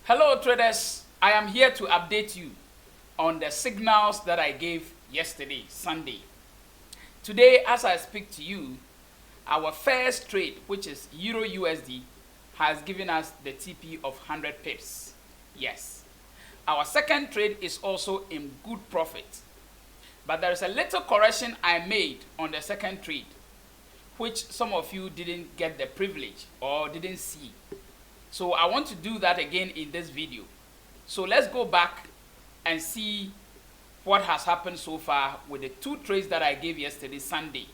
Hello traders, I am here to update you on the signals that I gave yesterday, Sunday. Today, as I speak to you, our first trade, which is Euro USD, has given us the TP of 100 pips. Yes. Our second trade is also in good profit. But there is a little correction I made on the second trade, which some of you didn't get the privilege or didn't see. So I want to do that again in this video. So let's go back and see what has happened so far with the two trades that I gave yesterday, Sunday.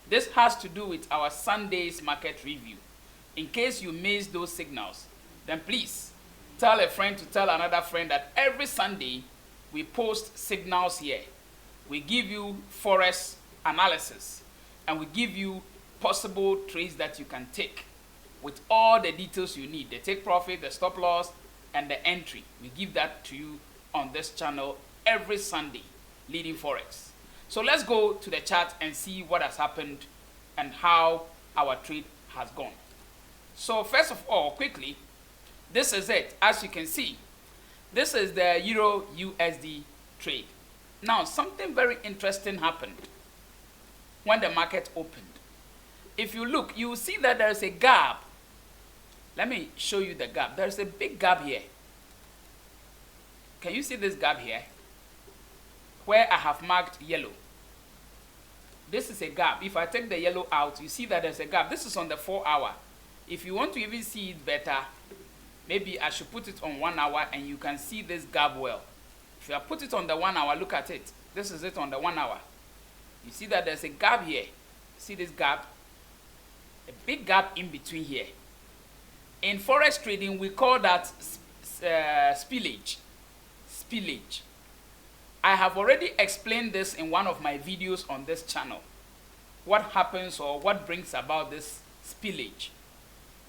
This has to do with our Sunday's market review. In case you missed those signals, then please tell a friend to tell another friend that every Sunday we post signals here. We give you forex analysis and we give you possible trades that you can take with all the details you need, the take profit, the stop loss, and the entry. We give that to you on this channel every Sunday, Leading Forex. So let's go to the chart and see what has happened and how our trade has gone. So first of all, quickly, this is it. As you can see, this is the Euro USD trade. Now, something very interesting happened when the market opened. If you look, you will see that there is a gap. Let me show you the gap. There's a big gap here. Can you see this gap here? Where I have marked yellow. This is a gap. If I take the yellow out, you see that there's a gap. This is on the 4 hour. If you want to even see it better, maybe I should put it on 1 hour and you can see this gap well. If I put it on the 1 hour, look at it. This is it on the 1 hour. You see that there's a gap here. See this gap? A big gap in between here. In forex trading, we call that spillage. Spillage. I have already explained this in one of my videos on this channel. What happens or what brings about this spillage.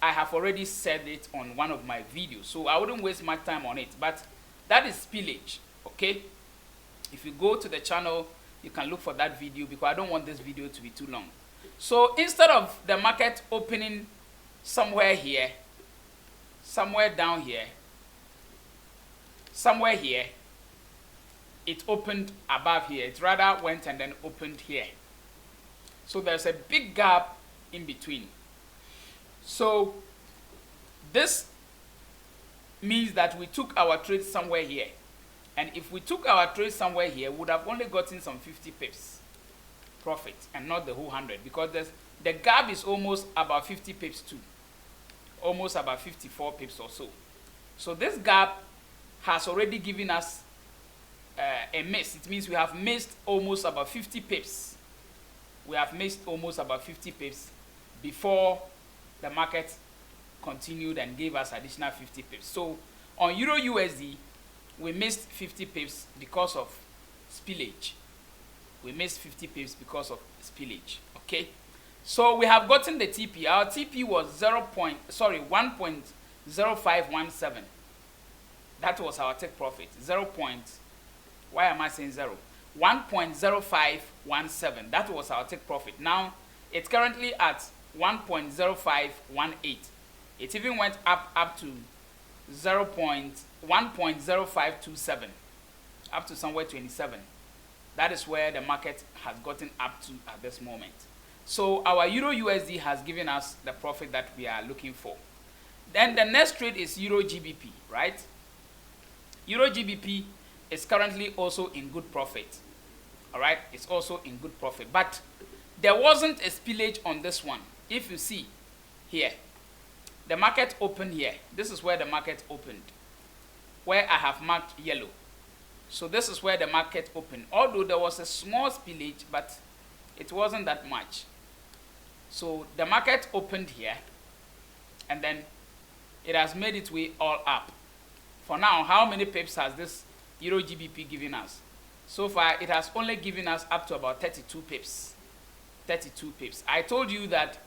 I have already said it on one of my videos, so I wouldn't waste my time on it. But that is spillage, okay? If you go to the channel, you can look for that video because I don't want this video to be too long. So instead of the market opening somewhere here, somewhere down here, somewhere here, it opened above here. It rather went and then opened here. So there's a big gap in between. So this means that we took our trade somewhere here. And if we took our trade somewhere here, we would have only gotten some 50 pips profit and not the whole 100, because the gap is almost about 50 pips too. Almost about 54 pips or so. So this gap has already given us a miss. It means we have missed almost about 50 pips. We have missed almost about 50 pips before the market continued and gave us additional 50 pips. So on Euro USD, we missed 50 pips because of spillage. We missed 50 pips because of spillage. Okay. So we have gotten the TP. Our TP was 1.0517. That was our take profit. 1.0517. That was our take profit. Now it's currently at 1.0518. It even went up to 1.0527, up to somewhere 27. That is where the market has gotten up to at this moment. So our Euro USD has given us the profit that we are looking for. Then the next trade is Euro GBP, right? Euro GBP is currently also in good profit. All right, it's also in good profit. But there wasn't a spillage on this one. If you see here, the market opened here. This is where the market opened, where I have marked yellow. So this is where the market opened. Although there was a small spillage, but it wasn't that much. So the market opened here, and then it has made its way all up. For now, how many pips has this Euro GBP given us? So far, it has only given us up to about 32 pips. 32 pips. I told you that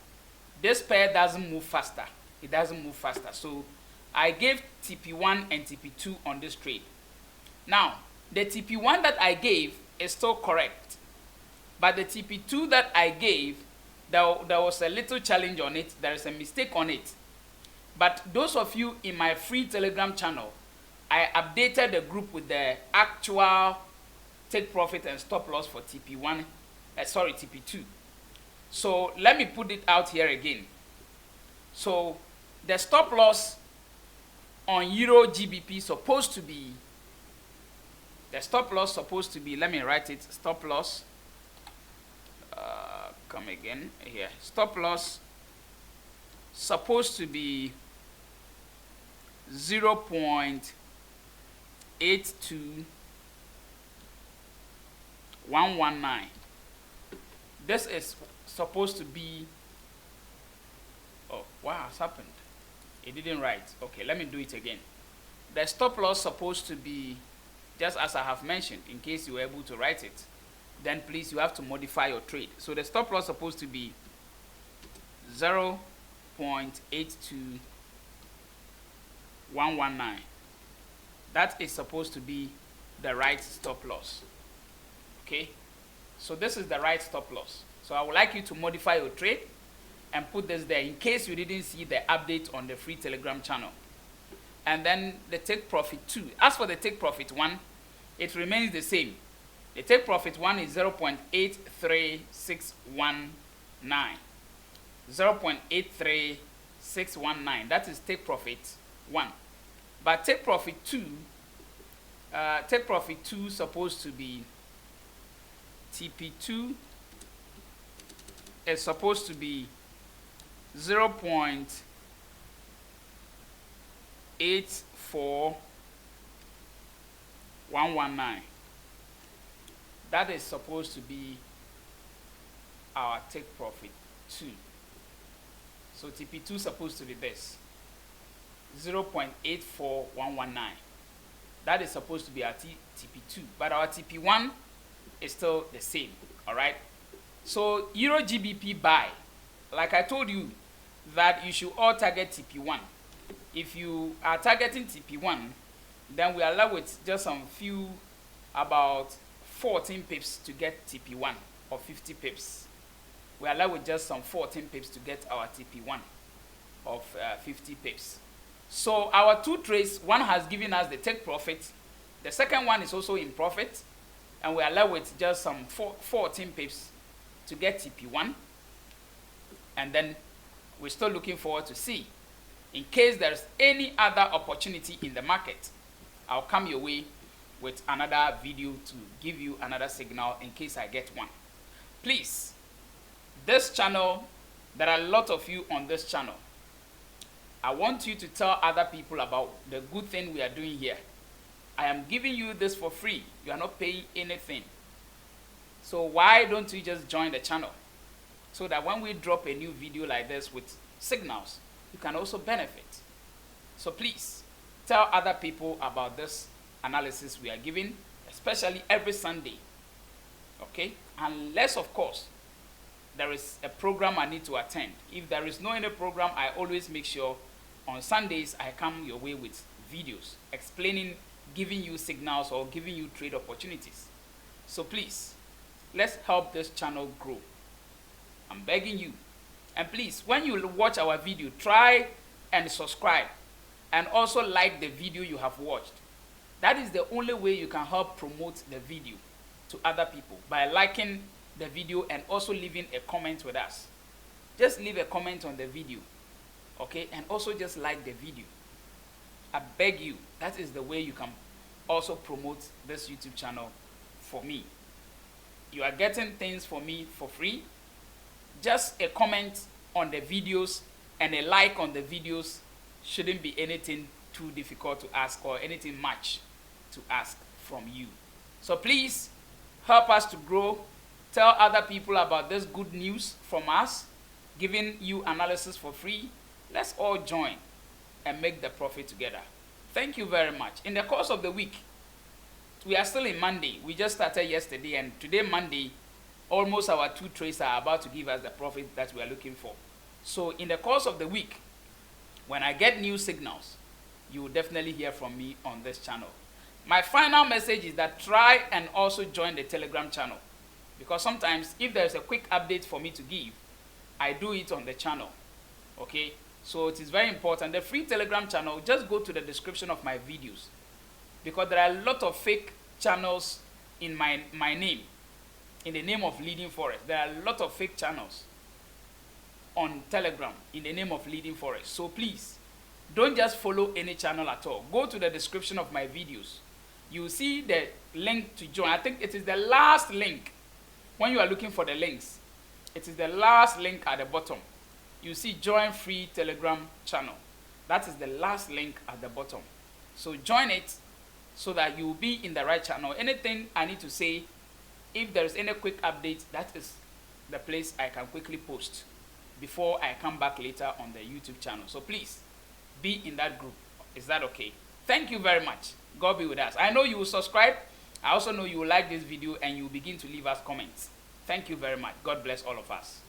this pair doesn't move faster. It doesn't move faster. So I gave TP1 and TP2 on this trade. Now, the TP1 that I gave is still correct. But the TP2 that I gave, there was a little challenge on it. There is a mistake on it. But those of you in my free Telegram channel, I updated the group with the actual take profit and stop loss for TP1, TP2. So let me put it out here again. So the stop loss on Euro GBP supposed to be, let me write it, stop loss, come again here, stop loss supposed to be 0.82119. This is supposed to be, oh, what has happened? It didn't write. Okay, let me do it again. The stop loss supposed to be, just as I have mentioned, in case you were able to write it, then please, you have to modify your trade. So the stop loss supposed to be 0.82119. That is supposed to be the right stop loss. Okay, so this is the right stop loss. So I would like you to modify your trade and put this there in case you didn't see the update on the free Telegram channel. And then the take profit 2. As for the take profit 1, it remains the same. The take profit 1 is 0.83619. 0.83619. That is take profit 1. But take profit 2, supposed to be TP2 is supposed to be 0.84119. That is supposed to be our take profit 2. So TP2 supposed to be this 0.84119. That is supposed to be our TP2, but our TP1 is still the same. All right. So Euro GBP buy, like I told you, that you should all target TP1. If you are targeting TP1, then we are left with just some few, about 14 pips to get TP1, or 50 pips. We are left with just some 14 pips to get our TP1 of 50 pips. So our two trades, one has given us the take profit, the second one is also in profit, and we are left with just some 14 pips to get TP1. And then we're still looking forward to see, in case there's any other opportunity in the market, I'll come your way with another video to give you another signal in case I get one. Please, this channel, there are a lot of you on this channel. I want you to tell other people about the good thing we are doing here. I am giving you this for free. You are not paying anything. So why don't you just join the channel, so that when we drop a new video like this with signals, you can also benefit. So please, tell other people about this analysis we are giving, especially every Sunday. Okay? Unless, of course, there is a program I need to attend. If there is no any program, I always make sure on Sundays I come your way with videos explaining, giving you signals or giving you trade opportunities. So please, let's help this channel grow. I'm begging you. And please, when you watch our video, try and subscribe and also like the video you have watched. That is the only way you can help promote the video to other people, by liking the video and also leaving a comment with us. Just leave a comment on the video, okay, and also just like the video. I beg you, that is the way you can also promote this YouTube channel for me. You are getting things for me for free. Just a comment on the videos and a like on the videos shouldn't be anything too difficult to ask or anything much to ask from you. So please help us to grow. Tell other people about this good news from us, giving you analysis for free. Let's all join and make the profit together. Thank you very much. In the course of the week, we are still in Monday. We just started yesterday, and today, Monday, almost our two trades are about to give us the profit that we are looking for. So in the course of the week, when I get new signals, you will definitely hear from me on this channel. My final message is that try and also join the Telegram channel, because sometimes if there's a quick update for me to give, I do it on the channel. Okay, So it is very important. The free Telegram channel, just go to the description of my videos, because there are a lot of fake channels in my name, in the name of Leading Forex. There are a lot of fake channels on Telegram in the name of Leading Forex. So please, don't just follow any channel at all. Go to the description of my videos. You see the link to join. I think it is the last link. When you are looking for the links, it is the last link at the bottom. You see join free Telegram channel. That is the last link at the bottom. So join it so that you will be in the right channel. Anything I need to say, if there is any quick update, that is the place I can quickly post before I come back later on the YouTube channel. So please be in that group. Is that okay? Thank you very much. God be with us. I know you will subscribe. I also know you will like this video and you will begin to leave us comments. Thank you very much. God bless all of us.